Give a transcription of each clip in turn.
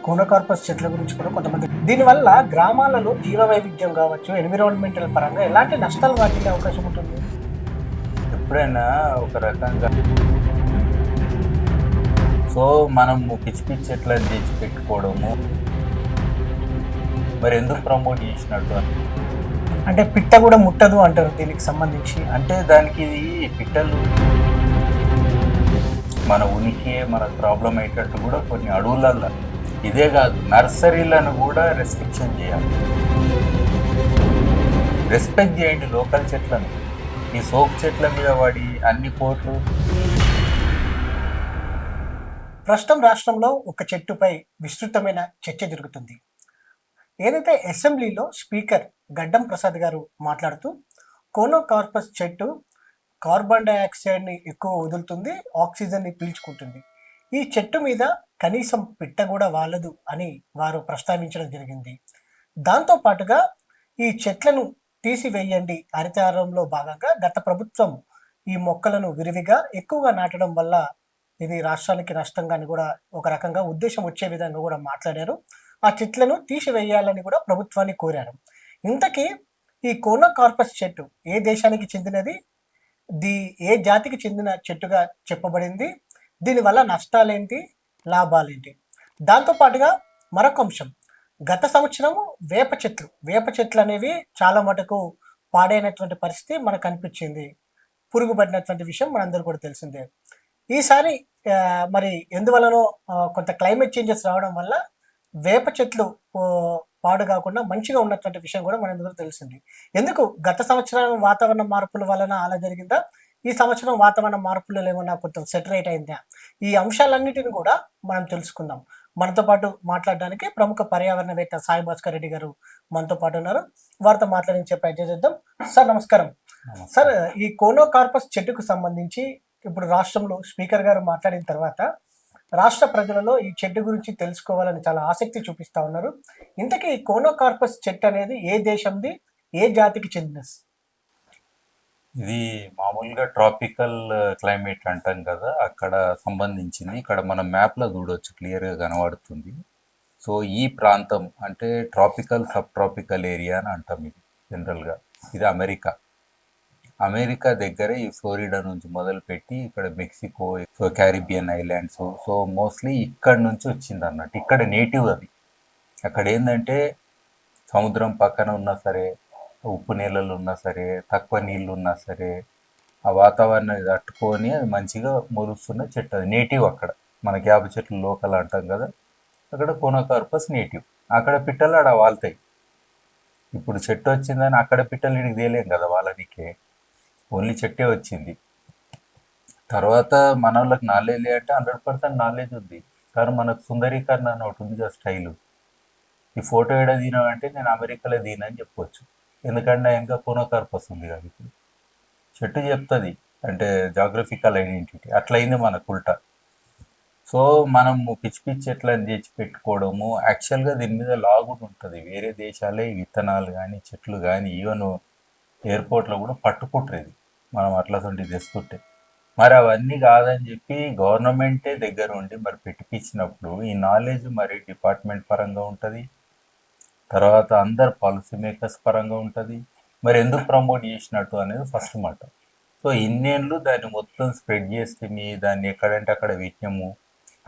Conocarpus చెట్ల గురించి కూడా కొంతమంది దీనివల్ల గ్రామాలలో జీవ వైవిధ్యం కావచ్చు, ఎన్విరాన్మెంటల్ పరంగా ఎలాంటి నష్టాలు వాటిల్లే అవకాశం ఉంటుంది? ఎప్పుడైనా ఒక రకంగా సో మనము పిచ్చి పిచ్చి చెట్లను తెచ్చి పెట్టుకోవడము మరి ఎందుకు ప్రమోట్ చేసినట్టు అంటే పిట్ట కూడా ముట్టదు అంటారు దీనికి సంబంధించి. అంటే దానికి ఇది పిట్టలు మన ఉనికి మన ప్రాబ్లం అయ్యేటట్టు కూడా కొన్ని అడవులల్లో ఇదే కాదు నర్సరీలను కూడా రెస్ట్రిక్షన్ చేయాలి. రెస్పెక్ట్ చేయండి లోకల్ చెట్లను. ఈ సోప్ చెట్ల మీద వాడి అన్ని కోట్లు. ప్రస్తుతం రాష్ట్రంలో ఒక చెట్టుపై విస్తృతమైన చర్చ జరుగుతుంది. ఏదైతే అసెంబ్లీలో స్పీకర్ గడ్డం ప్రసాద్ గారు మాట్లాడుతూ కోనోకార్పస్ చెట్టు కార్బన్ డైఆక్సైడ్ని ఎక్కువ వదులుతుంది, ఆక్సిజన్ని పీల్చుకుంటుంది, ఈ చెట్టు మీద కనీసం పిట్ట కూడా వాలదు అని వారు ప్రస్తావించడం జరిగింది. దాంతో పాటుగా ఈ చెట్లను తీసివేయండి హరితహారంలో భాగంగా గత ప్రభుత్వం ఈ మొక్కలను విరివిగా ఎక్కువగా నాటడం వల్ల ఇది రాష్ట్రానికి నష్టంగా అని కూడా ఒక రకంగా ఉద్దేశం వచ్చే విధంగా కూడా మాట్లాడారు. ఆ చెట్లను తీసివేయాలని కూడా ప్రభుత్వాన్ని కోరారు. ఇంతకీ ఈ కోనోకార్పస్ చెట్టు ఏ దేశానికి చెందినది, ఏ జాతికి చెందిన చెట్టుగా చెప్పబడింది, దీనివల్ల నష్టాలేంటి, లాభాలేంటి? దాంతోపాటుగా మరొక అంశం, గత సంవత్సరం వేప చెట్లు అనేవి చాలా మటుకు పాడైనటువంటి పరిస్థితి మనకు అనిపించింది, పురుగుపడినటువంటి విషయం మనందరూ కూడా తెలిసిందే. ఈసారి మరి ఎందువలనో కొంత క్లైమేట్ చేంజెస్ రావడం వల్ల వేప చెట్లు పాడు కాకుండా మంచిగా ఉన్నటువంటి విషయం కూడా మనందరూ తెలిసింది. ఎందుకు గత సంవత్సరం వాతావరణ మార్పుల వలన అలా జరిగిందా, ఈ సంవత్సరం వాతావరణ మార్పులలో ఏమన్నా కొంచెం సెటరేట్ అయిందా? ఈ అంశాలన్నిటిని కూడా మనం తెలుసుకుందాం. మనతో పాటు మాట్లాడడానికి ప్రముఖ పర్యావరణవేత్త సాయి భాస్కర్ రెడ్డి గారు మనతో పాటు ఉన్నారు. వారితో మాట్లాడించే ప్రయత్నం చేద్దాం. సార్ నమస్కారం. సార్, ఈ కోనోకార్పస్ చెట్టుకు సంబంధించి ఇప్పుడు రాష్ట్రంలో స్పీకర్ గారు మాట్లాడిన తర్వాత రాష్ట్ర ప్రజలలో ఈ చెట్టు గురించి తెలుసుకోవాలని చాలా ఆసక్తి చూపిస్తా ఉన్నారు. ఇంతకీ ఈ కోనోకార్పస్ చెట్టు అనేది ఏ దేశంది, ఏ జాతికి చెందినది? ఇది మామూలుగా ట్రాపికల్ క్లైమేట్ అంటాం కదా, అక్కడ సంబంధించింది. ఇక్కడ మనం మ్యాప్లో చూడవచ్చు, క్లియర్గా కనబడుతుంది. సో ఈ ప్రాంతం అంటే ట్రాపికల్ సబ్ ట్రాపికల్ ఏరియా అని అంటాం. ఇది జనరల్గా ఇది అమెరికా దగ్గర ఈ ఫ్లోరిడా నుంచి మొదలుపెట్టి ఇక్కడ Mexico, so Caribbean islands, so mostly ఇక్కడ నుంచి వచ్చింది అన్నట్టు. ఇక్కడ నేటివ్ అది. అక్కడ ఏంటంటే సముద్రం పక్కన ఉన్నా సరే, ఉప్పు నీళ్ళలు ఉన్నా సరే, తక్కువ నీళ్ళు ఉన్నా సరే, ఆ వాతావరణాన్ని తట్టుకొని అది మంచిగా మొలుస్తున్న చెట్టు. అది నేటివ్ అక్కడ. మన వేప చెట్లు లోకల్ అంటాం కదా, అక్కడ కోనోకార్పస్ నేటివ్. అక్కడ పిట్టలు ఆడ వాళ్తాయి. ఇప్పుడు చెట్టు వచ్చిందని అక్కడ పిట్టలు ఇడికి తేలేం కదా వాళ్ళనికే, ఓన్లీ చెట్టే వచ్చింది. తర్వాత మన వాళ్ళకి నాలెడ్జ్ అంటే 100% నాలెడ్జ్ ఉంది. కానీ మనకు సుందరీకరణ అని ఒకటి ఉంది కదా, స్టైలు. ఈ ఫోటో ఏడా దీనంటే నేను అమెరికాలో దీనని చెప్పవచ్చు. ఎందుకంటే ఇంకా కోనోకార్పస్ ఉంది కదా. ఇప్పుడు చెట్టు చెప్తుంది అంటే జాగ్రఫికల్ ఐడెంటిటీ అట్లయింది మనకు ఉల్టా. సో మనం పిచ్చి పిచ్చి చెట్లను తెచ్చి పెట్టుకోవడము, యాక్చువల్గా దీని మీద లా కూడా ఉంటుంది. వేరే దేశాలే విత్తనాలు కానీ చెట్లు కానీ ఈవెన్ ఎయిర్పోర్ట్లో కూడా పట్టుకుంటారు మనం అట్లాంటి తెస్తుంటే. మరి అవన్నీ కాదని చెప్పి గవర్నమెంటే దగ్గర ఉండి మరి పెట్టిపించినప్పుడు ఈ నాలెడ్జ్ మరి డిపార్ట్మెంట్ పరంగా ఉంటుంది, తర్వాత అందరు పాలసీ మేకర్స్ పరంగా ఉంటుంది. మరి ఎందుకు ప్రమోట్ చేసినట్టు అనేది ఫస్ట్ మాట. సో ఇన్నేళ్ళు దాన్ని మొత్తం స్ప్రెడ్ చేస్తే దాన్ని ఎక్కడంటే అక్కడ విజ్ఞము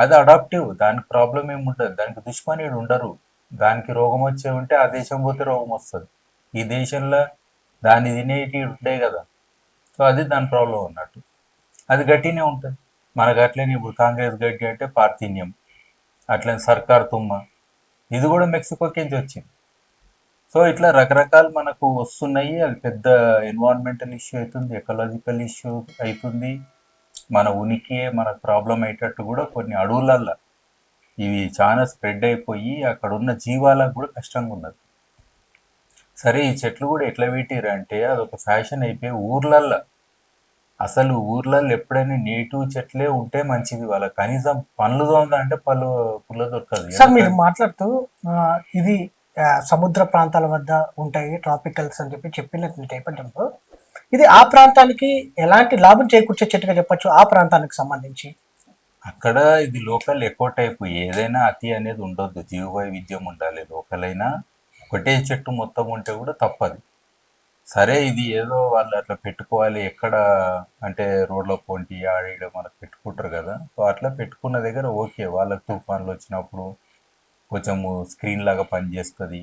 అది అడాప్టివ్, దానికి ప్రాబ్లం ఏమి ఉంటుంది, దానికి దుష్మనీయుడు ఉండరు. దానికి రోగం వచ్చే ఉంటే ఆ దేశం పోతే రోగం వస్తుంది. ఈ దేశంలో దాన్ని తినేటి ఉంటాయి కదా, సో అది దాని ప్రాబ్లం అన్నట్టు. అది గట్టినే ఉంటుంది. మనకు అట్లనే ఇప్పుడు కాంగ్రెస్ గడ్డి అంటే పార్థిన్యం, అట్లనే సర్కార్ తుమ్మ, ఇది కూడా మెక్సికోకించి వచ్చింది. సో ఇట్లా రకరకాలు మనకు వస్తున్నాయి. అది పెద్ద ఎన్విరాన్మెంటల్ ఇష్యూ అవుతుంది, ఎకలాజికల్ ఇష్యూ అవుతుంది, మన ఉనికి మన ప్రాబ్లం అయ్యేటట్టు కూడా కొన్ని అడవులల్లో ఇవి చాలా స్ప్రెడ్ అయిపోయి అక్కడ ఉన్న జీవాలకు కూడా కష్టంగా ఉన్నది. సరే ఈ చెట్లు కూడా ఎట్లా పెట్టిరంటే అదొక ఫ్యాషన్ అయిపోయి ఊర్లల్లో, అసలు ఊర్లలో ఎప్పుడైనా నేటివ్ చెట్లే ఉంటే మంచిది. వాళ్ళకి కనీసం పండ్లు తోందంటే పుల్ల దొరకదు. సార్, మీరు మాట్లాడుతూ ఇది సముద్ర ప్రాంతాల వద్ద ఉంటాయి ట్రాపికల్స్ అని చెప్పినట్టు నేపథ్యంలో ఇది ఆ ప్రాంతానికి ఎలాంటి లాభం చేకూర్చే చెట్టుగా చెప్పొచ్చు ఆ ప్రాంతానికి సంబంధించి? అక్కడ ఇది లోకల్ ఎక్కువ టైపు ఏదైనా అతి అనేది ఉండొద్దు, జీవ వైవిధ్యం ఉండాలి. లోకల్ అయినా ఒకటే చెట్టు మొత్తం ఉంటే కూడా తప్పదు. సరే ఇది ఏదో వాళ్ళు అట్లా పెట్టుకోవాలి ఎక్కడ అంటే రోడ్ల పొంటి ఆడ ఈడ మనకు పెట్టుకుంటారు కదా, సో అట్లా పెట్టుకున్న దగ్గర ఓకే, వాళ్ళకి తుఫాన్లు వచ్చినప్పుడు కొంచెము స్క్రీన్ లాగా పనిచేస్తుంది.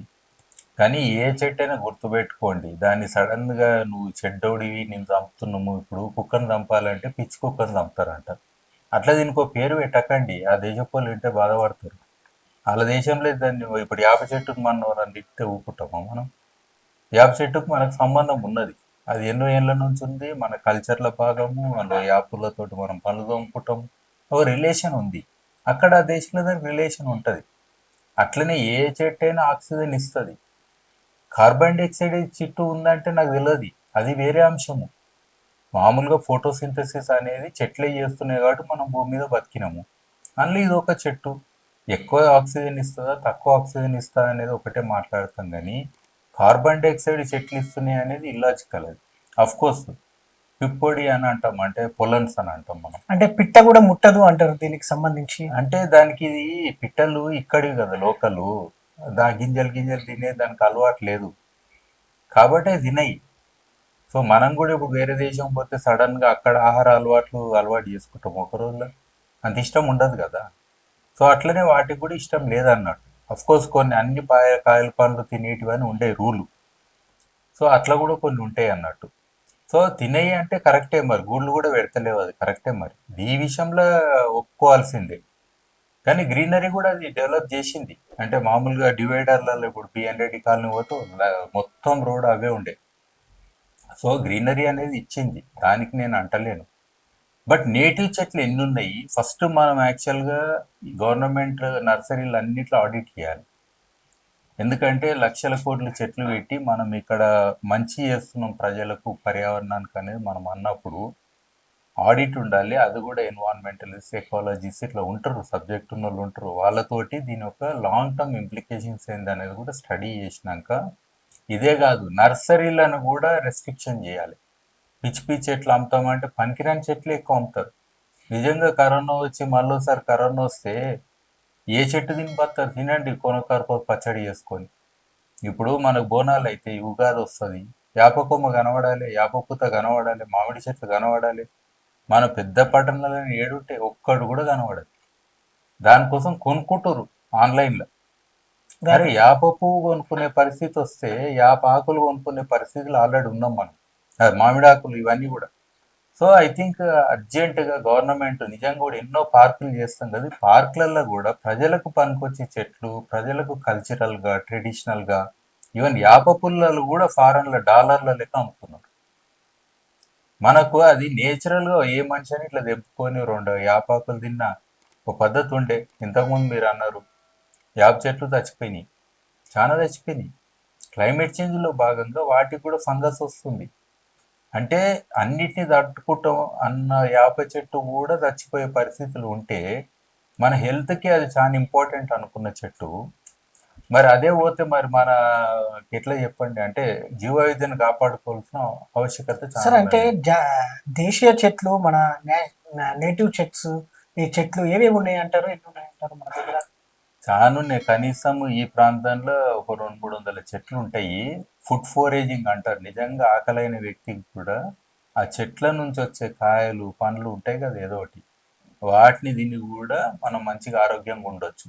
కానీ ఏ చెట్టు అయినా గుర్తుపెట్టుకోండి, దాన్ని సడన్ గా నువ్వు చెడ్డోడివి నేను చంపుతున్నాము, ఇప్పుడు కుక్కను చంపాలంటే పిచ్చి కుక్కను చంపుతారంట. అట్లా దీనికి ఒక పేరు పెట్టకండి, ఆ దేశపు వాళ్ళు వింటే బాధపడతారు. వాళ్ళ దేశంలో దాన్ని ఇప్పుడు యాప చెట్టుకు మనం ఎవరైనా తిడితే ఊరుకుంటామా మనం? యాప చెట్టుకు మనకు సంబంధం ఉన్నది, అది ఎన్నో ఏళ్ళ నుంచి ఉంది, మన కల్చర్ల భాగము. అందులో యాపులతోటి మనం పనులు తోముకుంటాము, ఒక రిలేషన్ ఉంది. అక్కడ ఆ దేశంలో దానికి రిలేషన్ ఉంటుంది. అట్లనే ఏ చెట్టు అయినా ఆక్సిజన్ ఇస్తుంది. కార్బన్ డైఆక్సైడ్ చెట్టు ఉందంటే నాకు తెలియదు, అది వేరే అంశము. మామూలుగా ఫోటోసింథసిస్ అనేది చెట్లే చేస్తున్నాయి కాబట్టి మనం భూమి మీద బతికినాము. అందులో ఇది ఒక చెట్టు ఎక్కువ ఆక్సిజన్ ఇస్తుందా తక్కువ ఆక్సిజన్ ఇస్తుందా అనేది ఒకటే మాట్లాడతాం, కానీ కార్బన్ డైఆక్సైడ్ చెట్లు ఇస్తున్నాయి అనేది ఇల్లాజికల్. అది అఫ్ కోర్స్ పిప్పొడి అని అంటాం, అంటే పొలన్స్ అని అంటాం మనం. అంటే పిట్ట కూడా ముట్టదు అంటారు దీనికి సంబంధించి. అంటే దానికి ఇది పిట్టలు ఇక్కడివి కదా లోకలు, గింజలు గింజలు తినే దానికి అలవాటు లేదు కాబట్టి అవి తినయి. సో మనం కూడా ఇప్పుడు వేరే దేశం పోతే సడన్ గా అక్కడ ఆహార అలవాటు చేసుకుంటాం ఒక రోజులో, అంత ఇష్టం ఉండదు కదా. సో అట్లనే వాటికి కూడా ఇష్టం లేదన్నట్టు. అఫ్ కోర్స్ కొన్ని అన్ని కాయల పండ్లు తినేటివని ఉండే రూలు, సో అట్లా కూడా కొన్ని ఉంటాయి అన్నట్టు. సో తినేయి అంటే కరెక్టే, మరి గూళ్ళు కూడా పెడతలేవు, అది కరెక్టే. మరి ఈ విషయంలో ఒప్పుకోవాల్సిందే. కానీ గ్రీనరీ కూడా అది డెవలప్ చేసింది. అంటే మామూలుగా డివైడర్లలో ఇప్పుడు బిఎన్ రెడ్డి కాలనీ పోతే మొత్తం రోడ్ అవే ఉండే. సో గ్రీనరీ అనేది ఇచ్చింది, దానికి నేను అంటలేను. బట్ నేటివ్ చెట్లు ఎన్ని ఉన్నాయి ఫస్ట్ మనం యాక్చువల్గా గవర్నమెంట్ నర్సరీలు అన్నిట్లో ఆడిట్ చేయాలి. ఎందుకంటే లక్షల కోట్ల చెట్లు పెట్టి మనం ఇక్కడ మంచి చేస్తున్నాం ప్రజలకు పర్యావరణానికి అనేది మనం అన్నప్పుడు ఆడిట్ ఉండాలి. అది కూడా ఎన్విరాన్మెంటలిస్ట్ ఎకాలజిస్ట్ ఇట్లా ఉంటారు, సబ్జెక్ట్ ఉన్న వాళ్ళు ఉంటారు, వాళ్ళతోటి దీని యొక్క లాంగ్ టర్మ్ ఇంప్లికేషన్స్ ఏంది అనేది కూడా స్టడీ చేసినాక. ఇదే కాదు, నర్సరీలను కూడా రెస్ట్రిక్షన్ చేయాలి. పిచ్చి పిచ్చి చెట్లు అమ్ముతామంటే పనికిరాని చెట్లు ఎక్కువ అమ్ముతారు. నిజంగా కరోనా వచ్చి మళ్ళీసారి కరోనా వస్తే ఏ చెట్టు తిని బతారు? తినండి కొనకారపో పచ్చడి చేసుకొని. ఇప్పుడు మనకు బోనాలు అయితే ఉగాది వస్తుంది, యాప కొమ్మ కనబడాలి, యాప పూత కనబడాలి, మామిడి చెట్లు కనబడాలి. మన పెద్ద పట్టణాలలో ఏడుంటే ఒక్కడు కూడా కనబడదు. దానికోసం కొనుక్కుంటారు ఆన్లైన్లో. అరే యాప పువ్వు కొనుక్కునే పరిస్థితి వస్తే యాప ఆకులు కొనుక్కునే పరిస్థితులు ఆల్రెడీ ఉన్నాం మనం, మామిడి ఆకులు ఇవన్నీ కూడా. సో ఐ థింక్ అర్జెంటుగా గవర్నమెంట్ నిజంగా కూడా ఎన్నో పార్కులు చేస్తాం కదా, పార్కులలో కూడా ప్రజలకు పనికొచ్చే చెట్లు, ప్రజలకు కల్చరల్గా ట్రెడిషనల్గా ఈవెన్ యాప పుల్లలు కూడా ఫారెన్ల డాలర్ల లెక్క అమ్ముతున్నారు. మనకు అది నేచురల్గా ఏ మనిషి అని ఇట్లా తెంపుకొని రెండు యాపాకులు తిన్న ఒక పద్ధతి ఉండే. ఇంతకుముందు మీరు అన్నారు యాప చెట్లు చచ్చిపోయినాయి, చాలా చచ్చిపోయినాయి. క్లైమేట్ చేంజ్లో భాగంగా వాటికి కూడా ఫంగస్ వస్తుంది. అంటే అన్నిటిని తట్టుకుంటాం అన్న యాప చెట్టు కూడా చచ్చిపోయే పరిస్థితులు ఉంటే మన హెల్త్కి అది చాలా ఇంపార్టెంట్ అనుకున్న చెట్టు, మరి అదే పోతే మరి మన ఎట్లా చెప్పండి? అంటే జీవ వైవిధ్యాన్ని కాపాడుకోవాల్సిన ఆవశ్యకత సార్ చాలా అంటే ఉన్నది. దేశీయ చెట్లు మన నేటివ్ చెట్స్, ఈ చెట్లు ఏవేవి ఉన్నాయి అంటారు, ఎన్ని ఉన్నాయి అంటారు మన దగ్గర? చాలా ఉన్నాయి, కనీసం ఈ ప్రాంతంలో ఒక 200-300 చెట్లు ఉంటాయి. ఫుడ్ ఫోరేజింగ్ అంటారు, నిజంగా ఆకలైన వ్యక్తికి కూడా ఆ చెట్ల నుంచి వచ్చే కాయలు పండ్లు ఉంటాయి కదా ఏదో ఒకటి, వాటిని తిని కూడా మనం మంచిగా ఆరోగ్యంగా ఉండొచ్చు.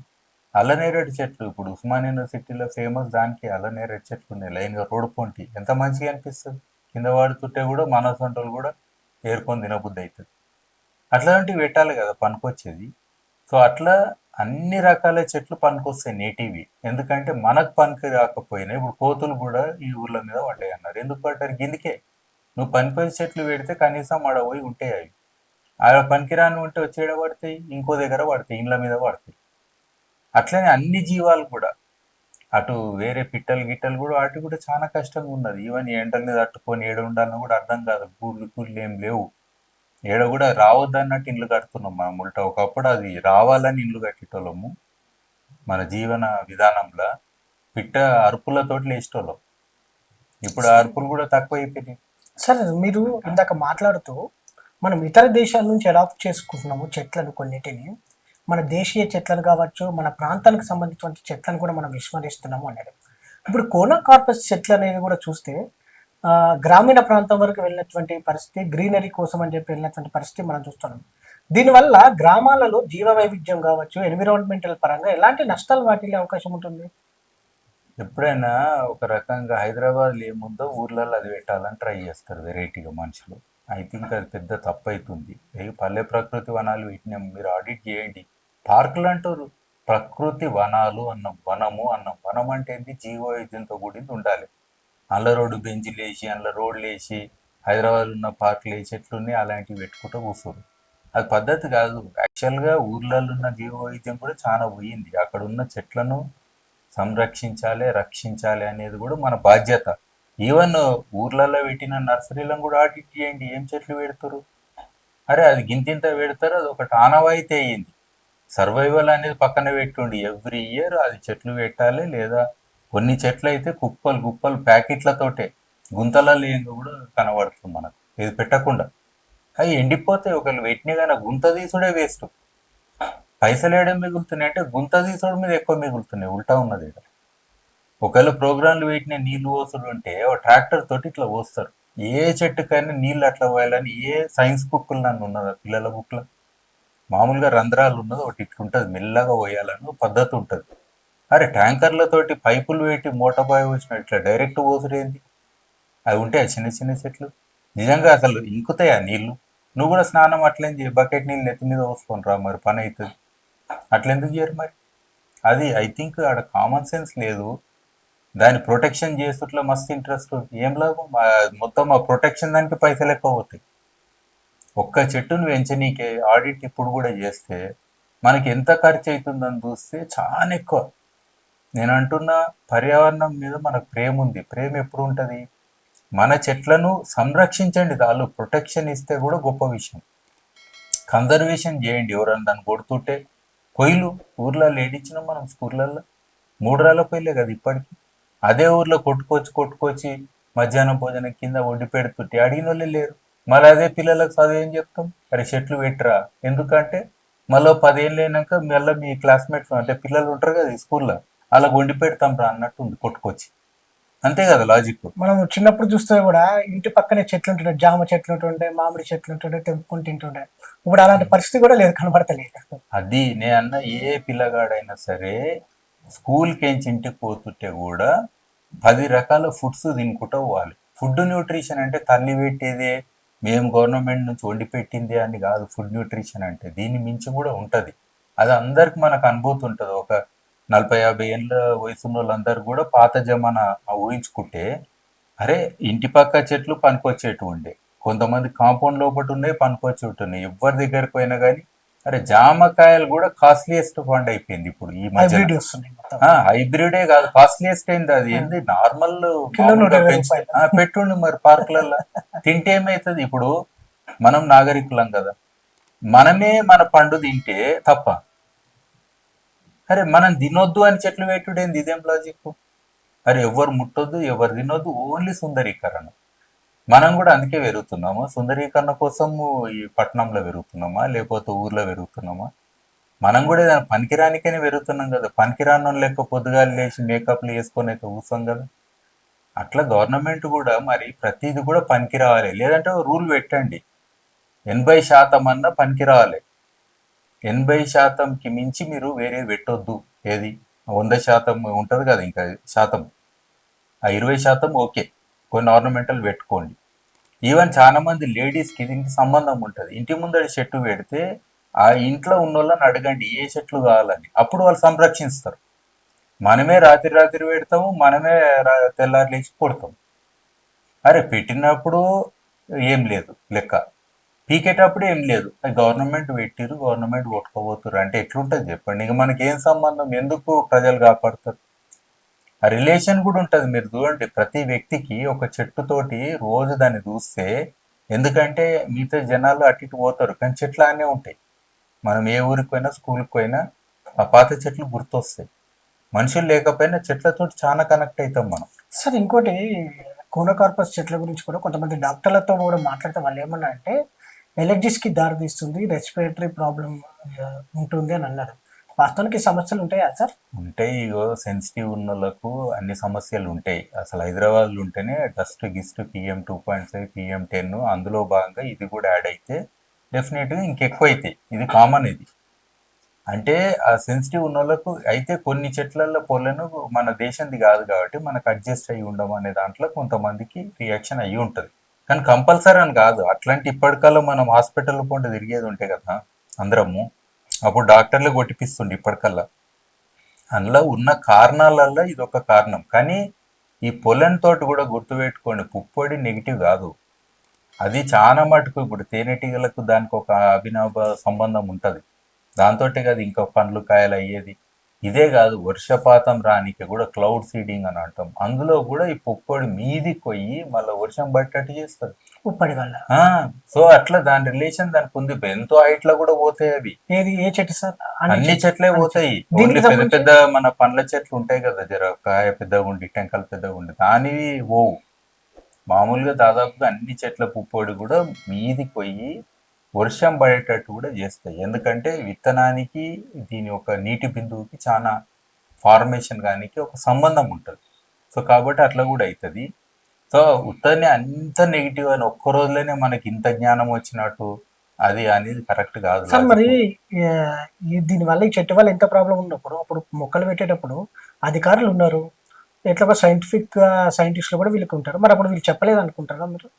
అల్లనేరేడు చెట్లు ఇప్పుడు ఉస్మాన్ యూనివర్సిటీలో ఫేమస్, దానికి అల్లనేరేడు చెట్లు ఉన్నాయి లైన్గా రోడ్డు పొంటి, ఎంత మంచిగా అనిపిస్తుంది. కింద పడుతుంటే కూడా మన సొంటలు కూడా ఏరుకొని తినబుద్ధి అవుతుంది. అట్లాంటివి పెట్టాలి కదా పనికొచ్చేది. సో అట్లా అన్ని రకాల చెట్లు పనికొస్తాయి నేటివి. ఎందుకంటే మనకు పనికి రాకపోయినా ఇప్పుడు కోతులు కూడా ఈ ఊర్ల మీద పడ్డాయి అన్నారు, ఎందుకు పడ్డారు? గిందికే నువ్వు పనికొచ్చే చెట్లు పెడితే కనీసం ఆడ పోయి ఉంటాయి అవి. ఆడ పనికిరాని ఉంటే వచ్చి ఏడ పడతాయి, ఇంకో దగ్గర పడతాయి, ఇండ్ల మీద పడతాయి. అట్లనే అన్ని జీవాలు కూడా, అటు వేరే పిట్టలు గిట్టలు కూడా వాటికి కూడా చాలా కష్టంగా ఉన్నది. ఈవెన్ ఎండల్ని తట్టుకొని ఏడ ఉండాలని కూడా అర్థం కాదు, గూళ్ళు ఏం లేవు. ఏడ కూడా రావద్దన్నట్టు ఇండ్లు కడుతున్నాం మనం ఉల్టా. ఒకప్పుడు అది రావాలని ఇండ్లు కట్టేటోళ్ళము మన జీవన విధానంలో, పిట్ట అరుపులతోటి లేచేటోళ్ళం. ఇప్పుడు ఆ అరుపులు కూడా తక్కువ అయిపోయినాయి. సార్ మీరు ఇందాక మాట్లాడుతూ మనం ఇతర దేశాల నుంచి అడాప్ట్ చేసుకుంటున్నాము చెట్లను కొన్నిటిని. మన దేశీయ చెట్లను కావచ్చు, మన ప్రాంతానికి సంబంధించినటువంటి చెట్లను కూడా మనం విస్మరిస్తున్నాము అన్నాడు. ఇప్పుడు కోనోకార్పస్ చెట్లనేవి కూడా చూస్తే గ్రామీణ ప్రాంతం వరకు వెళ్ళినటువంటి పరిస్థితి, గ్రీనరీ కోసం అని చెప్పి వెళ్ళినటువంటి పరిస్థితి మనం చూస్తున్నాం. దీనివల్ల గ్రామాలలో జీవ వైవిధ్యం కావచ్చు, ఎన్విరాన్మెంటల్ పరంగా ఎలాంటి నష్టాలు వాటిల్లే అవకాశం ఉంటుంది? ఎప్పుడైనా ఒక రకంగా హైదరాబాద్లో ఏముందో ఊర్లలో అది పెట్టాలని ట్రై చేస్తారు వెరైటీగా మనుషులు. ఐ థింక్ అది పెద్ద తప్పు అవుతుంది. పల్లె ప్రకృతి వనాలు వీటిని మీరు ఆడిట్ చేయండి. పార్కులు అంటారు, ప్రకృతి వనాలు అన్నాం, వనము అన్నాం. వనం అంటే ఏంటి? జీవవైవిధ్యంతో కూడింది ఉండాలి. అందులో రోడ్డు బెంచ్లు వేసి, అందులో రోడ్లు వేసి, హైదరాబాద్ ఉన్న పార్కులు వేసి చెట్లున్నాయి అలాంటివి పెట్టుకుంటూ కూర్చోరు. అది పద్ధతి కాదు. యాక్చువల్గా ఊర్లలో ఉన్న జీవవైవిధ్యం కూడా చాలా పోయింది. అక్కడ ఉన్న చెట్లను సంరక్షించాలి, రక్షించాలి అనేది కూడా మన బాధ్యత. ఈవెన్ ఊర్లలో పెట్టిన నర్సరీలను కూడా ఆడిట్ చేయండి. ఏం చెట్లు పెడతారు? అరే అది గింతింత పెడతారు, అది ఒకటి ఆనవాయితీ అయ్యింది. సర్వైవల్ అనేది పక్కన పెట్టుండి ఎవ్రీ ఇయర్ అది చెట్లు పెట్టాలి. లేదా కొన్ని చెట్లు అయితే కుప్పలు కుప్పలు ప్యాకెట్లతోటే గుంతలలో ఏందో కూడా కనబడుతుంది మనకు, ఇది పెట్టకుండా. అవి ఎండిపోతాయి. ఒకళ్ళు పెట్టిన కానీ గుంత తీసుడే వేస్ట్. పైసలు వేయడం మిగులుతున్నాయి అంటే గుంత తీసుడు మీద ఎక్కువ మిగులుతున్నాయి. ఉల్టా ఉన్నది ఇక్కడ. ఒకవేళ ప్రోగ్రాంలు పెట్టిన నీళ్లు పోసుడు ఉంటే ట్రాక్టర్ తోటి ఇట్లా పోస్తారు. ఏ చెట్టుకైనా నీళ్ళు అట్లా పోయాలని ఏ సైన్స్ బుక్లు నన్ను ఉన్నదా? పిల్లల బుక్లో మామూలుగా రంధ్రాలు ఉన్నది ఒకటి ఇట్లుంటుంది, మెల్లగా పోయాలని ఒక పద్ధతి ఉంటుంది. అరే ట్యాంకర్లతోటి పైపులు పెట్టి మోటార్ బాయ్ వచ్చిన ఇట్లా డైరెక్ట్ పోసుడు ఏంది? అవి ఉంటాయి చిన్న చిన్న చెట్లు. నిజంగా అసలు ఇంకుతాయి ఆ నీళ్లు. నువ్వు కూడా స్నానం అట్లేం చేయి, బకెట్ నీళ్ళు నెత్తి మీద పోసుకొని రా, మరి పని అవుతుంది. అట్లెందుకు చేయరు మరి? అది ఐ థింక్ ఆడ కామన్ సెన్స్ లేదు. దాని ప్రొటెక్షన్ చేస్తుట్లో మస్తు ఇంట్రెస్ట్. ఏం లాభం? మొత్తం ఆ ప్రొటెక్షన్ దానికి పైసలు ఎక్కువ అవుతాయి. ఒక్క చెట్టును పెంచనీకే ఆడిట్ ఇప్పుడు కూడా చేస్తే మనకి ఎంత ఖర్చు అవుతుందని చూస్తే చాలా ఎక్కువ. నేను అంటున్నా, పర్యావరణం మీద మనకు ప్రేమ ఉంది. ప్రేమ ఎప్పుడు ఉంటుంది? మన చెట్లను సంరక్షించండి, దాళ్ళు ప్రొటెక్షన్ ఇస్తే కూడా గొప్ప విషయం. కన్జర్వేషన్ చేయండి. ఎవరన్నా దాన్ని కొడుతుంటే పొయ్యిలు ఊర్లలో ఏడిచ్చినాం మనం స్కూళ్ళల్లో. 3 రాళ్ళ పొయ్యిలే కదా ఇప్పటికి. అదే ఊర్లో కొట్టుకొచ్చి మధ్యాహ్నం భోజనం కింద వండి పెడుతుంటే అడిగిన వాళ్ళే లేరు. మళ్ళీ అదే పిల్లలకు చదువు ఏం చెప్తాం? అరే చెట్లు పెట్టరా, ఎందుకంటే మళ్ళీ 10 ఏళ్ళు అయినాక మళ్ళీ మీ క్లాస్మేట్స్ అంటే పిల్లలు ఉంటారు కదా ఈ స్కూల్లో, అలా వండి పెడతాం రా అన్నట్టు ఉంది కొట్టుకొచ్చి. అంతే కదా లాజిక్. మనం చిన్నప్పుడు చూస్తే కూడా ఇంటి పక్కనే చెట్లు ఉంటుండే, జామ చెట్లు ఉంటుండే, మామిడి చెట్లు ఉంటుండే, తెంపుకొని తింటుండే. ఇప్పుడు అలాంటి పరిస్థితి కూడా లేదు, కనబడతలేదు. అది నేను అన్న, ఏ పిల్లగాడైనా సరే స్కూల్కేంచి ఇంటికి పోతుంటే కూడా 10 రకాల ఫుడ్స్ తినుకుంటూ పోవాలి. ఫుడ్ న్యూట్రిషన్ అంటే తల్లి పెట్టేదే, మేము గవర్నమెంట్ నుంచి వండి పెట్టింది అని కాదు. ఫుడ్ న్యూట్రిషన్ అంటే దీన్ని మించి కూడా ఉంటుంది. అది అందరికి మనకు అనుభూతి ఉంటుంది. ఒక 40-50 ఏళ్ళ వయసున్న వాళ్ళందరూ కూడా పాత జమానా ఊహించుకుంటే, అరే ఇంటి పక్క చెట్లు పనికొచ్చేటు ఉండే, కొంతమంది కాంపౌండ్ లోపల ఉన్నాయి పనికొచ్చేటు ఉన్నాయి. ఎవరి దగ్గరకు పోయినా కానీ అరే జామకాయలు కూడా కాస్ట్లీయెస్ట్ పండు అయిపోయింది ఇప్పుడు ఈ మధ్యన. హైబ్రిడ్ వస్తున్నాయి మొత్తం. హైబ్రిడే కాదు, కాస్ట్లీయెస్ట్ అయింది. అది ఏంది? నార్మల్ కిలో మామూలుగా 120 పెంచితే రూపాయలు. పెట్టుండి మరి పార్కులలో తింటే ఏమవుతుంది? ఇప్పుడు మనం నాగరికులం కదా, మనమే మన పండు తింటే తప్ప. అరే మనం తినొద్దు అని చెట్లు పెట్టుడేంది? ఇదేం లాజిక్? అరే ఎవరు ముట్టొద్దు, ఎవరు తినొద్దు, ఓన్లీ సుందరీకరణ. మనం కూడా అందుకే పెరుగుతున్నామా? సుందరీకరణ కోసం ఈ పట్టణంలో పెరుగుతున్నామా, లేకపోతే ఊర్లో పెరుగుతున్నామా? మనం కూడా ఏదైనా పనికిరానికైనా పెరుగుతున్నాం కదా. పనికిరాని లెక్క పొద్దుగాలు లేచి మేకప్లు వేసుకొని అయితే కూర్చోం కదా. అట్లా గవర్నమెంట్ కూడా మరి ప్రతిది కూడా పనికి రావాలి. లేదంటే రూల్ పెట్టండి, 80% అన్నా పనికి రావాలి. 80%కి మించి మీరు వేరే పెట్టొద్దు. ఏది 100% ఉంటుంది కదా ఇంకా శాతం, ఆ 20% ఓకే, కొన్ని ఆర్నమెంటల్ పెట్టుకోండి. ఈవెన్ చాలా మంది లేడీస్కి దీనికి సంబంధం ఉంటుంది. ఇంటి ముందడి చెట్టు పెడితే ఆ ఇంట్లో ఉన్న వాళ్ళని అడగండి ఏ చెట్లు కావాలని, అప్పుడు వాళ్ళు సంరక్షిస్తారు. మనమే రాత్రి రాత్రి పెడతాము, మనమే తెల్లారి లేచి కొడతాం. అరే పెట్టినప్పుడు ఏం లేదు లెక్క, పీకేటప్పుడు ఏం లేదు. గవర్నమెంట్ పెట్టిరు, గవర్నమెంట్ కొట్టుకోబోతురు అంటే ఎట్లుంటుంది చెప్పండి? ఇక మనకి ఏం సంబంధం? ఎందుకు ప్రజలు కాపాడుతారు? ఆ రిలేషన్ కూడా ఉంటుంది. మీరు చూడండి, ప్రతి వ్యక్తికి ఒక చెట్టుతోటి రోజు దాన్ని చూస్తే, ఎందుకంటే మిగతా జనాలు అటు ఇటు పోతారు కానీ చెట్లు అనే ఉంటాయి. మనం ఏ ఊరికి పోయినా స్కూల్కి పోయినా ఆ పాత చెట్లు గుర్తొస్తాయి. మనుషులు లేకపోయినా చెట్లతో చాలా కనెక్ట్ అవుతాం మనం. సార్ ఇంకోటి, కోనోకార్పస్ చెట్ల గురించి కూడా కొంతమంది డాక్టర్లతో కూడా మాట్లాడితే వాళ్ళు ఏమన్నా అంటే, ఎలర్జీస్కి దారితీస్తుంది, రెస్పిరేటరీ ప్రాబ్లం ఉంటుంది అని అన్నారు. వాస్తవానికి ఈ సమస్యలు ఉంటాయా సార్? ఉంటాయి. ఇగో సెన్సిటివ్ ఉన్నోళ్ళకు అన్ని సమస్యలు ఉంటాయి. అసలు హైదరాబాద్లో ఉంటేనే డస్ట్ గిస్ట్ PM2.5 PM10 అందులో భాగంగా ఇది కూడా యాడ్ అయితే డెఫినెట్గా ఇంకెక్కువ అవుతాయి. ఇది కామన్. ఇది అంటే ఆ సెన్సిటివ్ ఉన్నోళ్ళకు అయితే కొన్ని చెట్లల్లో పొలను మన దేశంది కాదు కాబట్టి మనకు అడ్జస్ట్ అయ్యి ఉండడం అనే దాంట్లో కొంతమందికి రియాక్షన్ అయ్యి ఉంటుంది. కానీ కంపల్సరీ అని కాదు. అట్లాంటి ఇప్పటికల్లా మనం హాస్పిటల్ పూట తిరిగేది ఉంటాయి కదా అందరము, అప్పుడు డాక్టర్లు కొట్టిపిస్తుండే ఇప్పటికల్లా. అందులో ఉన్న కారణాలల్లో ఇది ఒక కారణం. కానీ ఈ పొలన్ తోటి కూడా గుర్తుపెట్టుకోండి, పుప్పొడి నెగిటివ్ కాదు. అది చాలా మటుకు ఇప్పుడు తేనెటీగలకు దానికి ఒక అభినవ సంబంధం ఉంటుంది. దాంతోటే కదా ఇంకా పండ్లు కాయలు అయ్యేది. ఇదే కాదు, వర్షపాతం రానికి కూడా క్లౌడ్ సీడింగ్ అని అంటాం. అందులో కూడా ఈ పుప్పొడి మీదికి పోయి మళ్ళీ వర్షం పట్టేట్టు చేస్తుంది. ఉప్పడి వల్ల. సో అట్లా దాని రిలేషన్ దానికి ఉంది. ఎంతో హైట్ లో కూడా పోతాయి అవి. ఏది ఏ చెట్టు సార్? అన్ని చెట్లే పోతాయి. ఓన్లీ పెద్ద పెద్ద మన పండ్ల చెట్లు ఉంటాయి కదా, జర కాయ పెద్దగా ఉండి టెంకలు పెద్దగా ఉండి దానివి పోవు. మామూలుగా దాదాపుగా అన్ని చెట్ల పుప్పొడి కూడా మీదికి పోయి వర్షం పడేటట్టు కూడా చేస్తాయి. ఎందుకంటే విత్తనానికి దీని ఒక నీటి బిందువుకి చాలా ఫార్మేషన్ కానీ ఒక సంబంధం ఉంటుంది. సో కాబట్టి అట్లా కూడా అవుతుంది. సో ఉత్తనే అంత నెగిటివ్ అని ఒక్క రోజులోనే మనకి ఇంత జ్ఞానం వచ్చినట్టు అది అనేది కరెక్ట్ కాదు సార్. మరి దీనివల్ల ఈ చెట్టు వల్ల ఎంత ప్రాబ్లం ఉన్నప్పుడు అప్పుడు మొక్కలు పెట్టేటప్పుడు అధికారులు ఉన్నారు, ఎట్లా సైంటిఫిక్ సైంటిస్టులు కూడా వీళ్ళకి ఉంటారు. మరి అప్పుడు వీళ్ళు చెప్పలేదు అనుకుంటారా మీరు?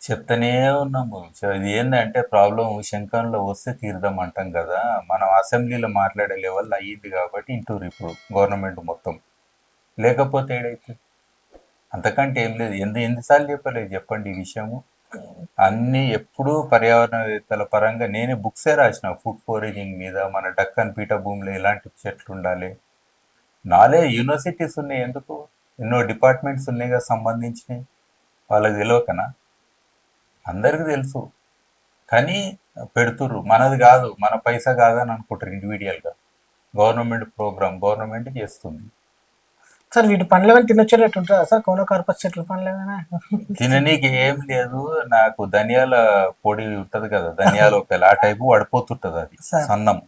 చెప్తానే ఉన్నాము. ఇది ఏంటంటే ప్రాబ్లం శంఖంలో వస్తే తీర్థం అంటాం కదా. మనం అసెంబ్లీలో మాట్లాడే లెవెల్ అయ్యింది కాబట్టి ఇంటూరు ఇప్పుడు గవర్నమెంట్ మొత్తం. లేకపోతే ఏడైతే అంతకంటే ఏం లేదు. ఎన్నిసార్లు చెప్పలేదు చెప్పండి ఈ విషయము. అన్ని ఎప్పుడూ పర్యావరణవేత్తల పరంగా నేనే బుక్సే రాసిన ఫుడ్ ఫోరేజింగ్ మీద, మన డక్కన్ పీఠభూమిలో ఎలాంటి చెట్లు ఉండాలి. యూనివర్సిటీస్ ఉన్నాయి, ఎందుకు ఎన్నో డిపార్ట్మెంట్స్ ఉన్నాయి కదా సంబంధించినవి. వాళ్ళకి తెలియకనా? అందరికి తెలుసు. కానీ పెడుతుర్రు. మనది కాదు, మన పైసా కాదని అనుకుంటారు ఇండివిజువల్గా. గవర్నమెంట్ ప్రోగ్రామ్ గవర్నమెంట్ చేస్తుంది. సార్ వీటి పండ్లు ఏమైనా తినొచ్చేటట్టు ఉంటుందా సార్? కోనోకార్పస్ చెట్ల పండ్లు ఏమైనా? తిననీకి ఏం లేదు. నాకు ధనియాల పొడి ఉంటది కదా, ధనియాల ఒకవేళ ఆ టైపు పడిపోతుంటది అది సన్నం.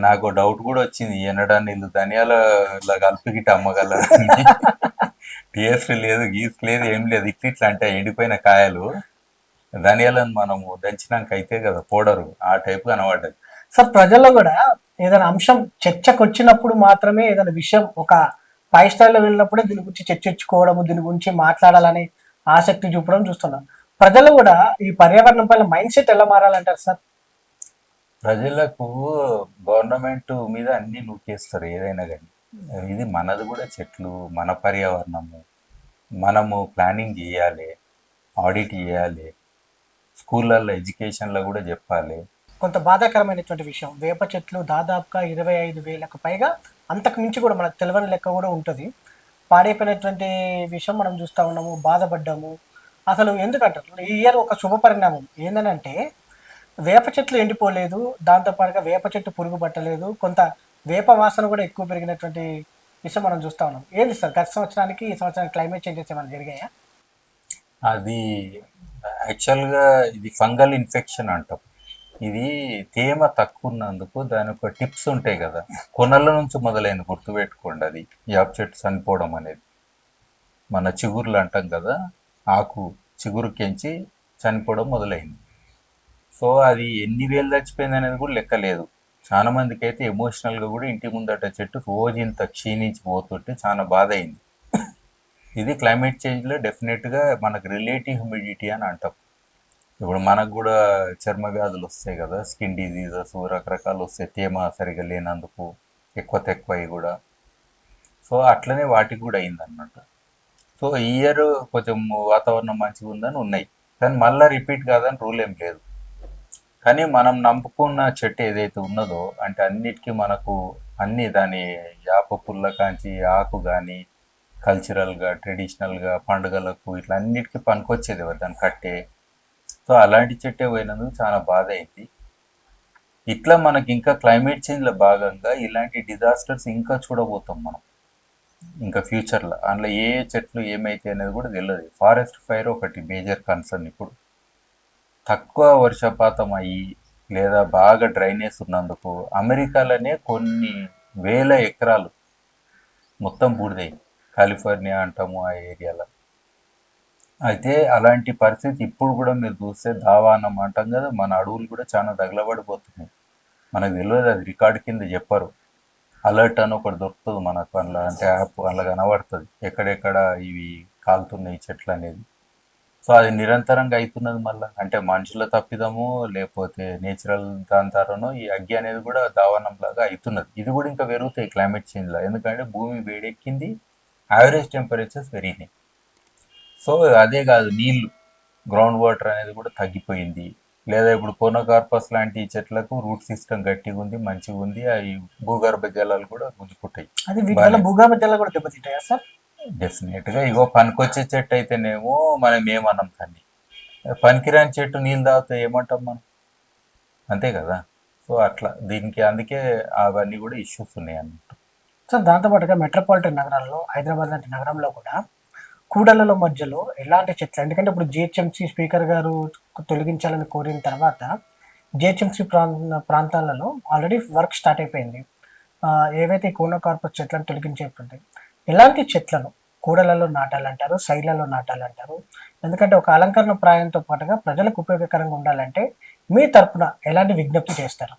నాకు డౌట్ కూడా వచ్చింది, ఎనడా నీళ్ళు ధనియాల ఇలా కలిపిగిట అమ్మగల టేస్ట్ లేదు, గీస్ లేదు, ఏం లేదు. ఇట్లా అంటే ఎండిపోయిన కాయలు ధనియాలను మనము దంచినాక అయితే కదా పౌడరు, ఆ టైపు కనబడ్డది. సార్ ప్రజల్లో కూడా ఏదైనా అంశం చర్చకు వచ్చినప్పుడు మాత్రమే, ఏదైనా విషయం ఒక పై స్థాయిలో వెళ్ళినప్పుడే దీని గురించి చర్చించుకోవడము, దీని గురించి మాట్లాడాలని ఆసక్తి చూపడం చూస్తున్నాం. ప్రజలు కూడా ఈ పర్యావరణం పైన మైండ్ సెట్ ఎలా మారాలంటారు సార్? ప్రజలకు గవర్నమెంట్ మీద అన్ని నూకేస్తారు ఏదైనా కానీ. ఇది మనది కూడా చెట్లు, మన పర్యావరణము, మనము ప్లానింగ్ చేయాలి, ఆడిట్ చేయాలి, స్కూళ్ళల్లో ఎడ్యుకేషన్లో కూడా చెప్పాలి. కొంత బాధాకరమైనటువంటి విషయం, వేప చెట్లు దాదాపుగా 25,000కు పైగా, అంతకు మించి కూడా మనకు తెలియని లెక్క కూడా ఉంటుంది, పాడైపోయినటువంటి విషయం మనం చూస్తూ ఉన్నాము, బాధపడ్డాము. అసలు ఎందుకంటారు ఈ ఇయర్ ఒక శుభ పరిణామం ఏంటంటే వేప చెట్లు ఎండిపోలేదు, దాంతోపాటుగా వేప చెట్టు పురుగు పట్టలేదు, కొంత వేప వాసన కూడా ఎక్కువ పెరిగినటువంటి విషయం మనం చూస్తూ ఉన్నాం. ఏంటి సార్ గత సంవత్సరానికి ఈ సంవత్సరానికి క్లైమేట్ చేంజెస్ ఏమైనా జరిగాయా? అది యాక్చువల్గా ఇది ఫంగల్ ఇన్ఫెక్షన్ అంటాం. ఇది తేమ తక్కువ ఉన్నందుకు దాని ఒక టిప్స్ ఉంటాయి కదా, కొనల నుంచి మొదలైన గుర్తుపెట్టుకోండి. అది యాప్ చెట్టు చనిపోవడం అనేది మన చిగుర్లు అంటాం కదా, ఆకు చిగురుకెంచి చనిపోవడం మొదలైంది. సో అది ఎన్ని వేలు చచ్చిపోయింది అనేది కూడా లెక్క లేదు. చాలా మందికి అయితే ఎమోషనల్గా కూడా ఇంటి ముందట చెట్టు రోజు ఇంత క్షీణించి పోతుంటే చాలా బాధ అయింది. ఇది క్లైమేట్ చేంజ్లో డెఫినెట్గా మనకు రిలేటివ్ హ్యూమిడిటీ అని అంటాం. ఇప్పుడు మనకు కూడా చర్మ వ్యాధులు వస్తాయి కదా, స్కిన్ డిజీజెస్ రకరకాలు వస్తాయి, తేమ సరిగా లేనందుకు, ఎక్కువ అవి కూడా. సో అట్లనే వాటికి కూడా అయింది అన్నట్టు. సో ఈ ఇయర్ కొంచెం వాతావరణం మంచిగా ఉందని ఉన్నాయి, కానీ మళ్ళీ రిపీట్ కాదని రూల్ ఏం లేదు. కానీ మనం నమ్ముకున్న చెట్టు ఏదైతే ఉన్నదో అంటే అన్నిటికీ మనకు అన్ని దాని యాప పుల్ల కాంచి ఆకు కానీ కల్చరల్గా ట్రెడిషనల్గా పండుగలకు ఇట్లా అన్నిటికీ పనికొచ్చేది దాన్ని కట్టే. సో అలాంటి చెట్టే పోయినందుకు చాలా బాధ అయింది. ఇట్లా మనకి ఇంకా క్లైమేట్ చేంజ్లో భాగంగా ఇలాంటి డిజాస్టర్స్ ఇంకా చూడబోతాం మనం ఇంకా ఫ్యూచర్లో. అందులో ఏ చెట్లు ఏమైతే అనేది కూడా తెలియదు. ఫారెస్ట్ ఫైర్ ఒకటి మేజర్ కన్సర్న్ ఇప్పుడు. తక్కువ వర్షపాతం అయ్యి లేదా బాగా డ్రైనేజ్ ఉన్నందుకు అమెరికాలోనే కొన్ని వేల ఎకరాలు మొత్తం బూడిదయ్యి, కాలిఫోర్నియా అంటాము ఆ ఏరియాలో. అయితే అలాంటి పరిస్థితి ఇప్పుడు కూడా మీరు చూస్తే దావానం అంటాం కదా, మన అడవులు కూడా చాలా తగలబడిపోతున్నాయి. మనకు తెలియదు, అది రికార్డు కింద చెప్పరు. అలర్ట్ అని ఒకటి దొరుకుతుంది మనకు అందులో, అంటే యాప్ అందులో కనబడుతుంది ఎక్కడెక్కడ ఇవి కాలుతున్నాయి చెట్లు అనేది. సో అది నిరంతరంగా అవుతున్నది మళ్ళీ, అంటే మనుషుల తప్పిదము లేకపోతే నేచురల్ దాని ద్వారానో ఈ అగ్గి అనేది కూడా దావానం లాగా అవుతున్నది. ఇది కూడా ఇంకా పెరుగుతాయి క్లైమేట్ చేంజ్లో, ఎందుకంటే భూమి వేడెక్కింది, యావరేజ్ టెంపరేచర్స్ పెరిగినాయి. సో అదే కాదు, నీళ్లు, గ్రౌండ్ వాటర్ అనేది కూడా తగ్గిపోయింది. లేదా ఇప్పుడు కోనోకార్పస్ లాంటి చెట్లకు రూట్ సిస్టమ్ గట్టిగా ఉంది, మంచిగా ఉంది, అవి భూగర్భ జలాలు కూడా గుంజుకుంటాయి. అది వీటి వల్ల భూగర్భ జలాలు కూడా దెబ్బతింటాయా సార్? డెఫినెట్గా. ఇగో పనికొచ్చే చెట్టు అయితేనేమో మనం ఏమనం దాన్ని, పనికిరాని చెట్టు నీళ్ళు తాగితే ఏమంటాం మనం, అంతే కదా. సో అట్లా దీనికి అందుకే అవన్నీ కూడా ఇష్యూస్ ఉన్నాయి అన్నట్టు. సార్ దాంతోపాటుగా మెట్రోపాలిటన్ నగరాల్లో, హైదరాబాద్ లాంటి నగరంలో కూడా కూడళ్లలో మధ్యలో ఎలాంటి చెట్లు, ఎందుకంటే ఇప్పుడు జిహెచ్ఎంసీ స్పీకర్ గారు తొలగించాలని కోరిన తర్వాత జిహెచ్ఎంసీ ప్రాంతాలలో ఆల్రెడీ వర్క్ స్టార్ట్ అయిపోయింది. ఏవైతే కోనో కార్పస్ చెట్లను తొలగించేటువంటి ఎలాంటి చెట్లను కూడలలో నాటాలంటారు, సైడ్లలో నాటాలంటారు? ఎందుకంటే ఒక అలంకరణ ప్రాయంతో పాటుగా ప్రజలకు ఉపయోగకరంగా ఉండాలంటే మీ తరపున ఎలాంటి విజ్ఞప్తి చేస్తారు?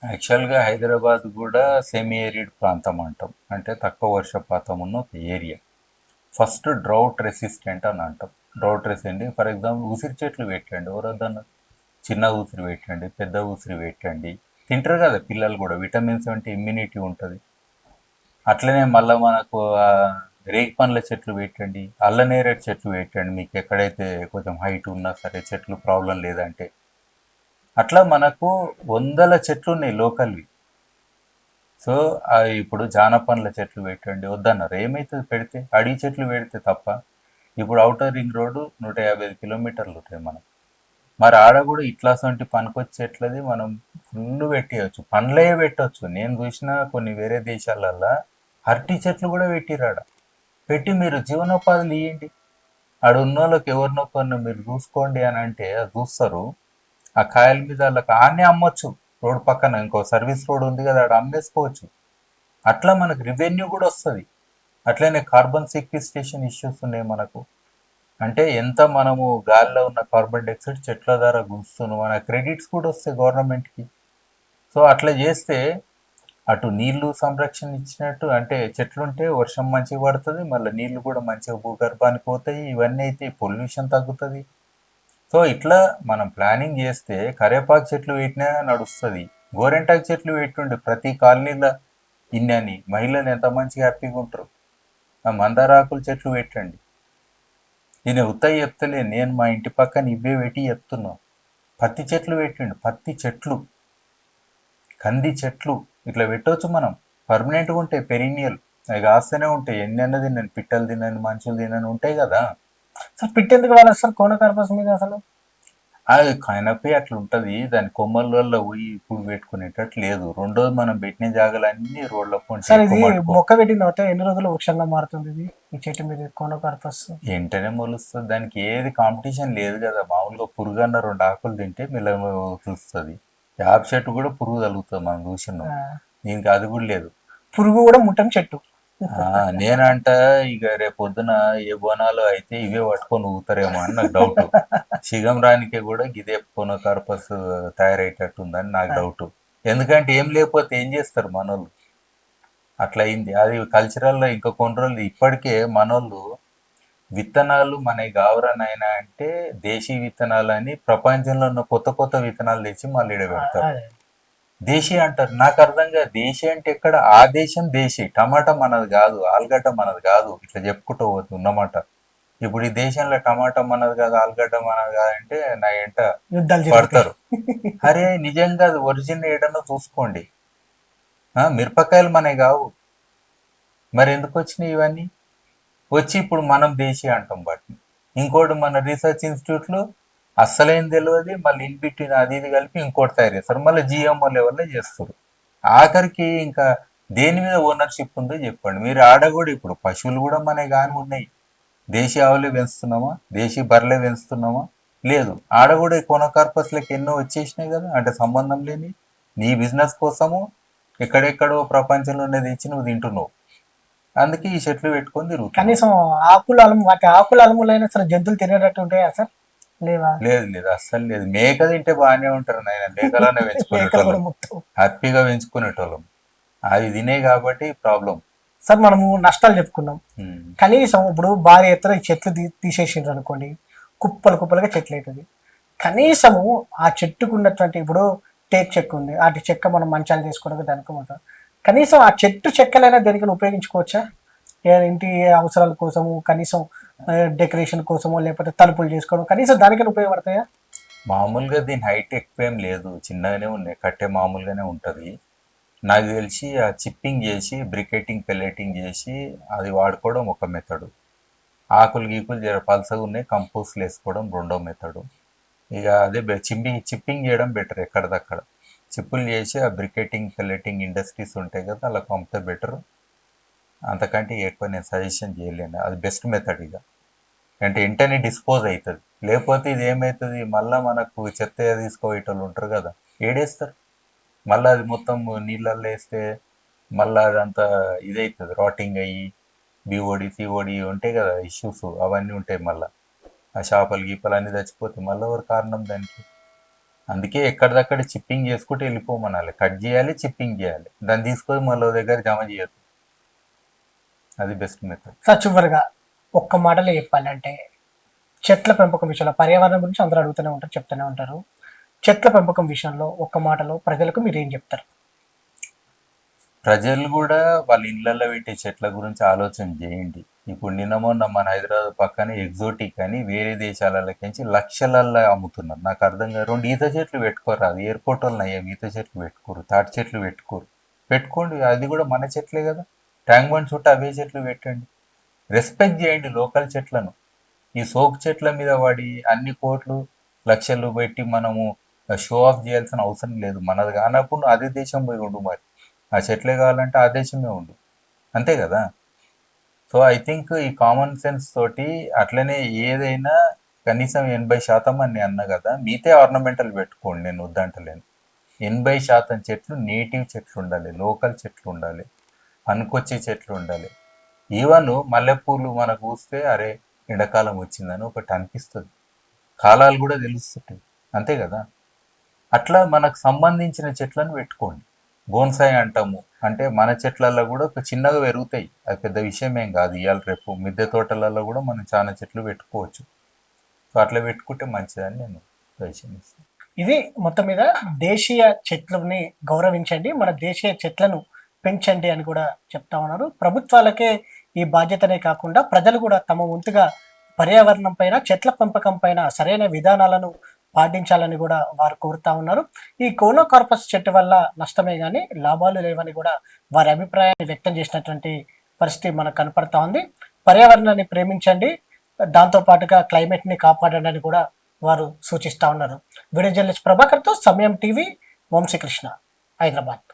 యాక్చువల్గా హైదరాబాద్ కూడా సెమీ ఏరిడ్ ప్రాంతం అంటాం, అంటే తక్కువ వర్షపాతం ఉన్న ఒక ఏరియా. ఫస్ట్ డ్రౌట్ రెసిస్టెంట్ అని అంటాం. డ్రౌట్ రెసిస్టెంట్ ఫర్ ఎగ్జాంపుల్ ఉసిరి చెట్లు పెట్టండి, ఎవరొద్దన్న. చిన్న ఉసిరి పెట్టండి, పెద్ద ఉసిరి పెట్టండి, తింటారు కదా పిల్లలు కూడా, విటమిన్స్ అంటే ఇమ్యూనిటీ ఉంటుంది. అట్లనే మళ్ళీ మనకు రేగి పండ్ల చెట్లు పెట్టండి, అల్లనేరేడు చెట్లు పెట్టండి, మీకు ఎక్కడైతే కొంచెం హైట్ ఉన్నా సరే చెట్లు ప్రాబ్లం లేదంటే. అట్లా మనకు వందల చెట్లు ఉన్నాయి లోకల్వి. సో ఇప్పుడు జానపండ్ల చెట్లు పెట్టండి వద్దన్నారు, ఏమవుతుంది పెడితే, అడవి చెట్లు పెడితే తప్ప. ఇప్పుడు ఔటర్ రింగ్ రోడ్డు 155 కిలోమీటర్లు ఉంటాయి మనకు, మరి ఆడ కూడా ఇట్లాంటి పనికొచ్చేట్లది మనం ఫుల్ పెట్టేయచ్చు, పండ్లే పెట్టవచ్చు. నేను చూసిన కొన్ని వేరే దేశాలల్లో అరటి చెట్లు కూడా పెట్టిరాడ. పెట్టి మీరు జీవనోపాధులు ఇవ్వండి, ఆడ ఉన్న వాళ్ళకి ఎవరినో కొన్ని మీరు చూసుకోండి అని అంటే అది చూస్తారు. ఆ కాయల మీద వాళ్ళకి ఆనే అమ్మొచ్చు, రోడ్ పక్కన ఇంకో సర్వీస్ రోడ్ ఉంది కదా, ఆడ అమ్మేసుకోవచ్చు. అట్లా మనకు రెవెన్యూ కూడా వస్తుంది. అట్లనే కార్బన్ సిక్విస్టేషన్ ఇష్యూస్ ఉన్నాయి మనకు, అంటే ఎంత మనము గాలిలో ఉన్న కార్బన్ డైఆక్సైడ్ చెట్ల ద్వారా గుంజుతున్నాం, మన క్రెడిట్స్ కూడా వస్తాయి గవర్నమెంట్కి. సో అట్లా చేస్తే అటు నీళ్లు సంరక్షణ ఇచ్చినట్టు, అంటే చెట్లుంటే వర్షం మంచిగా పడుతుంది, మళ్ళీ నీళ్లు కూడా మంచిగా భూగర్భానికి పోతాయి, ఇవన్నీ అయితే పొల్యూషన్ తగ్గుతుంది. సో ఇట్లా మనం ప్లానింగ్ చేస్తే కరేపాకు చెట్లు పెట్టినా నడుస్తుంది, గోరెంటాకు చెట్లు పెట్టుండే ప్రతి కాలనీలో ఇన్ని అని, మహిళలు ఎంత మంచిగా హ్యాపీగా ఉంటారు. ఆ మందారాకుల చెట్లు పెట్టండి. నేను ఉత్తయ్య చెప్తలే, నేను మా ఇంటి పక్కన ఇవే పెట్టి చెప్తున్నాను. పత్తి చెట్లు పెట్టండి, పత్తి చెట్లు, కంది చెట్లు, ఇట్లా పెట్టవచ్చు మనం. పర్మనెంట్గా ఉంటాయి, పెరీనియల్, అవి కాస్తూనే ఉంటాయి. ఎన్నెన్న తిన్నాను, పిట్టలు తిన్నాను, మనుషులు తిన్నాను ఉంటాయి కదా. సార్ పిట్టెందుకు వాళ్ళు సార్ కోనో కార్పస్ మీద అసలు? అది కైనపే అట్లా ఉంటుంది, దాని కొమ్మల వల్ల పోయి ఇప్పుడు పెట్టుకునేటట్టు లేదు. రెండోది మనం పెట్టిన జాగాలన్నీ రోడ్ల సార్ ఇది పొంటి మొక్క పెట్టిన తర్వాత ఎన్ని రోజులు వృక్షంగా మారుతుంది ఇది, ఈ చెట్టు మీద కోనో కార్పస్? వెంటనే మొలుస్తుంది, దానికి ఏది కాంపిటీషన్ లేదు కదా. మామూలుగా పురుగు అన్న 2 ఆకులు తింటే మెల్లగా వస్తుంది. యాప చెట్టు కూడా పురుగు తగులుతుంది, మనం చూసినాం. దీనికి అది కూడా లేదు. పురుగు కూడా ముట్టని చెట్టు. నేనంట ఇక రేపు పొద్దున ఏ బోనాలు అయితే ఇవే పట్టుకొని ఊగుతారేమో అని నాకు డౌట్. శిగం రానికే కూడా ఇదే కార్పస్ తయారయ్యేటట్టుందని నాకు డౌట్. ఎందుకంటే ఏం లేకపోతే ఏం చేస్తారు మనోళ్ళు, అట్లా అయింది. అది కల్చరల్లో ఇంకా కొన్ని రోజులు ఇప్పటికే మనోళ్ళు విత్తనాలు మనకి కావరనైనా అంటే దేశీ విత్తనాలు అని ప్రపంచంలో ఉన్న కొత్త కొత్త విత్తనాలు తెచ్చి మళ్ళీ ఈడ పెడతారు. దేశీ అంటారు, నాకు అర్థం కాదు. దేశీ అంటే ఎక్కడ, ఆ దేశం దేశీ, టమాటా మనది కాదు, ఆలుగడ్డ మనది కాదు, ఇట్లా చెప్పుకుంటూ పోతుంది ఉన్నమాట. ఇప్పుడు ఈ దేశంలో టమాటా మనది కాదు, ఆలుగడ్డ మనది కాదంటే నా ఎంట పడతారు. అరే నిజంగా అది ఒరిజిన్ ఏడనో చూసుకోండి. మిరపకాయలు మనవి కావు, మరి ఎందుకు వచ్చినాయి ఇవన్నీ? వచ్చి ఇప్పుడు మనం దేశీ అంటాం వాటిని. ఇంకోటి మన రీసెర్చ్ ఇన్స్టిట్యూట్లో అస్సలేం తెలియదు, మళ్ళీ ఇన్ బిట్వీన్ అది ఇది కలిపి ఇంకోటి తయారు చేస్తారు, మళ్ళీ జిఎంఓ లెవెల్లో చేస్తారు. ఆఖరికి ఇంకా దేని మీద ఓనర్షిప్ ఉందో చెప్పండి మీరు. ఆడ కూడా ఇప్పుడు పశువులు కూడా మనకి కానీ ఉన్నాయి. దేశీ ఆవులే పెంచుతున్నామా, దేశీ బర్రెలే పెంచుతున్నామా, లేదు. ఆడ కూడా కోనోకార్పస్లకి ఎన్నో వచ్చేసినాయి కదా, అంటే సంబంధం లేని. నీ బిజినెస్ కోసము ఎక్కడెక్కడో ప్రపంచంలోనే తెచ్చి నువ్వు తింటున్నావు. అందుకే ఈ చెట్లు పెట్టుకొని తిరుగుతున్నావు. కనీసం వాటి ఆకుల అలములైనా సరే జంతువులు తినేటట్టు ఉంటాయా సార్? లేవా? లేదు లేదు, అస్సలు లేదు. మేక తింటే బాగానే ఉంటారు నాయన, మేకలానే మేకలు పెంచుకునేటోళ్ళం, కూడా మొత్తం. హ్యాపీగా పెంచుకునేటోళ్ళం. అవి తినే కాబట్టి ప్రాబ్లం. సార్ మనము నష్టాలు చెప్పుకున్నాం. కనీసం ఇప్పుడు భారీ ఎత్తున ఈ చెట్లు తీసేసిండ్రు అనుకోండి, కుప్పలు కుప్పలుగా చెట్లు అవుతుంది. కనీసము ఆ చెట్టుకు ఉన్నటువంటి ఇప్పుడు టేక్ చెక్క ఉంది, ఆ చెక్క మనం మంచాలు చేసుకోవడానికి దానికి ఉంటాం. కనీసం ఆ చెట్టు చెక్కలైనా దేనికైనా ఉపయోగించుకోవచ్చా? ఇంటి అవసరాల కోసము, కనీసం డెకరేషన్ కోసమో, లేకపోతే తలుపులు చేసుకోవడం, కనీసం దానికైనా ఉపయోగపడతాయా? మామూలుగా దీని హైట్ ఎక్కువేం లేదు, చిన్నగానే ఉన్నాయి, కట్టే మామూలుగానే ఉంటుంది. నాకు తెలిసి ఆ చిప్పింగ్ చేసి బ్రికెటింగ్ పెల్లెటింగ్ చేసి అది వాడుకోవడం ఒక మెథడు. ఆకులు గీకులు జర పలసగా ఉన్నాయి, కంపోస్ట్లు వేసుకోవడం రెండో మెథడు. ఇక అదే చిప్పింగ్ చేయడం బెటర్, ఎక్కడిదక్కడ చిప్పులు చేసి ఆ బ్రికెటింగ్ పెల్లెటింగ్ ఇండస్ట్రీస్ ఉంటాయి కదా, అలా పంపితే బెటర్. అంతకంటే ఎక్కువ నేను సజెషన్ చేయలేను, అది బెస్ట్ మెథడ్. ఇక అంటే వెంటనే డిస్పోజ్ అవుతుంది. లేకపోతే ఇది ఏమవుతుంది, మళ్ళీ మనకు చెత్త తీసుకోవేటోళ్ళు ఉంటారు కదా, ఏడేస్తారు. మళ్ళీ అది మొత్తం నీళ్ళల్లో వేస్తే మళ్ళీ అదంతా ఇదవుతుంది, రాటింగ్ అయ్యి బీఓడి సిఓడి ఉంటాయి కదా ఇష్యూస్, అవన్నీ ఉంటాయి. మళ్ళీ ఆ చేపలు గీపలు అన్నీ చచ్చిపోతే మళ్ళీ ఎవరు కారణం దానికి? అందుకే ఎక్కడిదక్కడ చిప్పింగ్ చేసుకుంటూ వెళ్ళిపోమనాలి, కట్ చేయాలి, చిప్పింగ్ చేయాలి, దాన్ని తీసుకొని మళ్ళీ దగ్గర జమ చేయొద్దు. అది బెస్ట్ మెథడ్. సార్ చివరిగా ఒక్క మాటలో చెప్పాలంటే, చెట్ల పెంపకం విషయంలో పర్యావరణం గురించి అందరూ అడుగుతూనే ఉంటారు, చెప్తూనే ఉంటారు. చెట్ల పెంపకం విషయంలో ఒక్క మాటలో ప్రజలకు మీరు ఏం చెప్తారు? ప్రజలు కూడా వాళ్ళ ఇళ్ళల్లో పెట్టే చెట్ల గురించి ఆలోచన చేయండి. ఇప్పుడు నిన్న మొన్న మన హైదరాబాద్ పక్కన ఎగ్జోటిక్ అని వేరే దేశాలకి లక్షలల్లో అమ్ముతున్నారు. నాకు అర్థం కాదు. 2 ఈత చెట్లు పెట్టుకోరు, అది ఎయిర్పోర్ట్ వాళ్ళు అయ్యాం, ఈత చెట్లు పెట్టుకోరు, తాటి చెట్లు పెట్టుకోరు. పెట్టుకోండి, అది కూడా మన చెట్లే కదా. ట్యాంక్ బండ్ చుట్టూ అవే చెట్లు పెట్టండి. రెస్పెక్ట్ చేయండి లోకల్ చెట్లను. ఈ సోకు చెట్ల మీద వాడి అన్ని కోట్లు లక్షలు పెట్టి మనము షో ఆఫ్ చేయాల్సిన అవసరం లేదు. మనది కానప్పుడు అదే దేశం పోయి ఉండు, మరి ఆ చెట్లే కావాలంటే ఆ దేశమే ఉండు, అంతే కదా. సో ఐ థింక్ ఈ కామన్ సెన్స్ తోటి అట్లనే ఏదైనా కనీసం 80% అని నేను అన్నా కదా, మీతే ఆర్నమెంటల్ పెట్టుకోండి, నేను వద్దంటలేను. 80% చెట్లు నేటివ్ చెట్లు ఉండాలి, లోకల్ చెట్లు ఉండాలి, పనికొచ్చే చెట్లు ఉండాలి. ఈవెన్ మల్లెపూలు మనకు చూస్తే అరే ఎండాకాలం వచ్చిందని ఒకటి అనిపిస్తుంది, కాలాలు కూడా తెలుస్తుంటాయి, అంతే కదా. అట్లా మనకు సంబంధించిన చెట్లను పెట్టుకోండి. బోన్సాయి అంటాము, అంటే మన చెట్లలో కూడా ఒక చిన్నగా పెరుగుతాయి, అది పెద్ద విషయం ఏం కాదు. ఇవాళ రేపు మిద్దె తోటలలో కూడా మనం చాలా చెట్లు పెట్టుకోవచ్చు. సో అట్లా పెట్టుకుంటే మంచిదని నేను సజెషన్ ఇస్తాను. ఇది మొత్తం మీద దేశీయ చెట్లని గౌరవించండి, మన దేశీయ చెట్లను పెంచండి అని కూడా చెప్తా ఉన్నారు. ప్రభుత్వాలకే ఈ బాధ్యతనే కాకుండా ప్రజలు కూడా తమ వంతుగా పర్యావరణం పైన, చెట్ల పెంపకం పైన సరైన విధానాలను పాటించాలని కూడా వారు కోరుతా ఉన్నారు. ఈ కోనోకార్పస్ చెట్టు వల్ల నష్టమే కానీ లాభాలు లేవని కూడా వారి అభిప్రాయాన్ని వ్యక్తం చేసినటువంటి పరిస్థితి మనకు కనపడతా ఉంది. పర్యావరణాన్ని ప్రేమించండి, దాంతో పాటుగా క్లైమేట్ని కాపాడండి అని కూడా వారు సూచిస్తా ఉన్నారు. వీడియో జర్నలిస్ట్ ప్రభాకర్తో సమయం టీవీ, వంశీకృష్ణ, హైదరాబాద్.